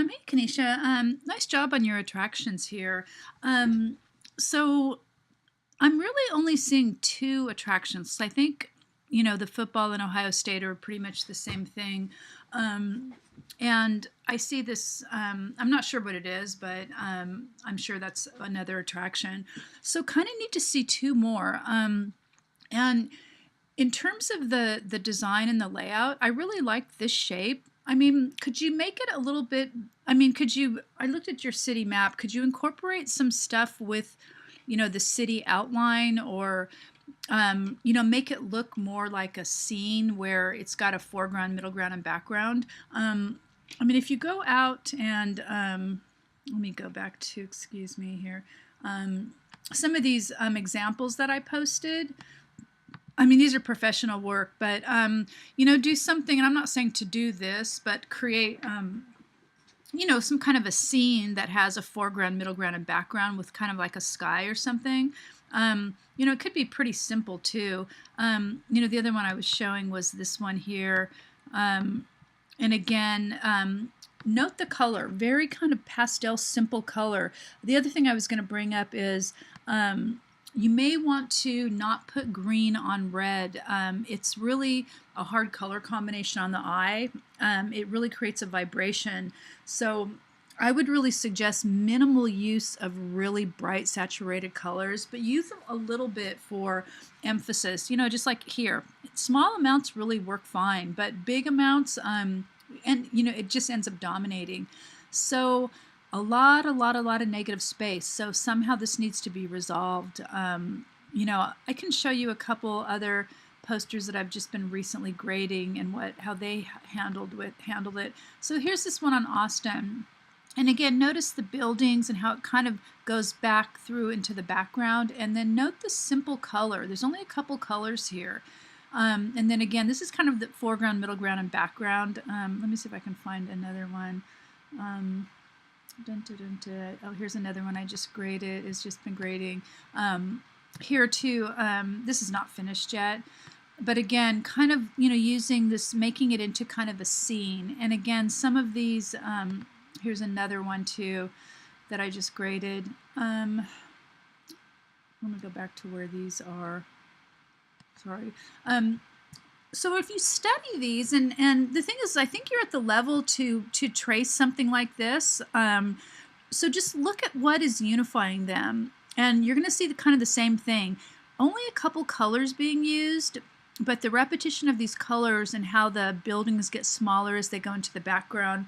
Hey, Kanisha. Nice job on your attractions here. So I'm really only seeing two attractions. I think, the football and Ohio State are pretty much the same thing. Um, and I see this, I'm not sure what it is, but I'm sure that's another attraction. So kind of need to see two more. And in terms of the design and the layout, I really like this shape. I mean, could you make it a little bit, I looked at your city map, could you incorporate some stuff with, the city outline or, make it look more like a scene where it's got a foreground, middle ground, and background? If you go out and, let me go back to, excuse me here, some of these examples that I posted, these are professional work, but, do something, and I'm not saying to do this, but create, some kind of a scene that has a foreground, middle ground, and background with kind of like a sky or something. It could be pretty simple too. The other one I was showing was this one here. And again, note the color, very kind of pastel, simple color. The other thing I was going to bring up is, you may want to not put green on red. It's really a hard color combination on the eye. It really creates a vibration. So I would really suggest minimal use of really bright saturated colors, but use them a little bit for emphasis. Just like here, small amounts really work fine, but big amounts, it just ends up dominating. So a lot of negative space. So somehow this needs to be resolved. I can show you a couple other posters that I've just been recently grading and how they handled it. So here's this one on Austin. And again, notice the buildings and how it kind of goes back through into the background. And then note the simple color. There's only a couple colors here. And then again, this is kind of the foreground, middle ground, and background. Let me see if I can find another one. Oh, here's another one I just graded. It's just been grading. Here too, this is not finished yet. But again, kind of, using this, making it into kind of a scene. And again, some of these, here's another one too that I just graded. Let me go back to where these are. Sorry. So if you study these, and the thing is, I think you're at the level to trace something like this. So just look at what is unifying them, and you're going to see the kind of the same thing. Only a couple colors being used, but the repetition of these colors and how the buildings get smaller as they go into the background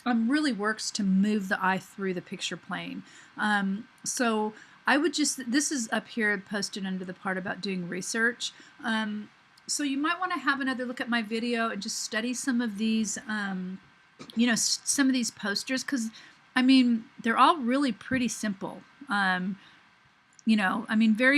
really works to move the eye through the picture plane. So I would this is up here posted under the part about doing research. So you might want to have another look at my video and just study some of these, some of these posters, because, they're all really pretty simple. Very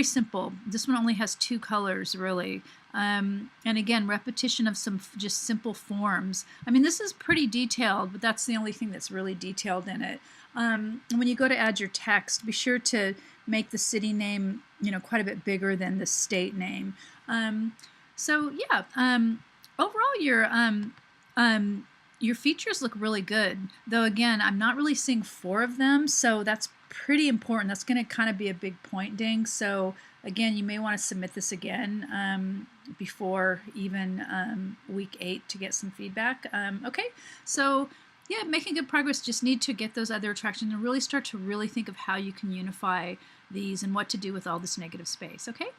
simple. This one only has two colors, really. And again, repetition of some just simple forms. This is pretty detailed, but that's the only thing that's really detailed in it. When you go to add your text, be sure to make the city name, quite a bit bigger than the state name. So yeah, overall your features look really good. Though again, I'm not really seeing four of them, so that's pretty important. That's going to kind of be a big point ding. So again, you may want to submit this again before even week 8 to get some feedback. Okay, so yeah, making good progress. Just need to get those other attractions and really start to really think of how you can unify these and what to do with all this negative space. Okay.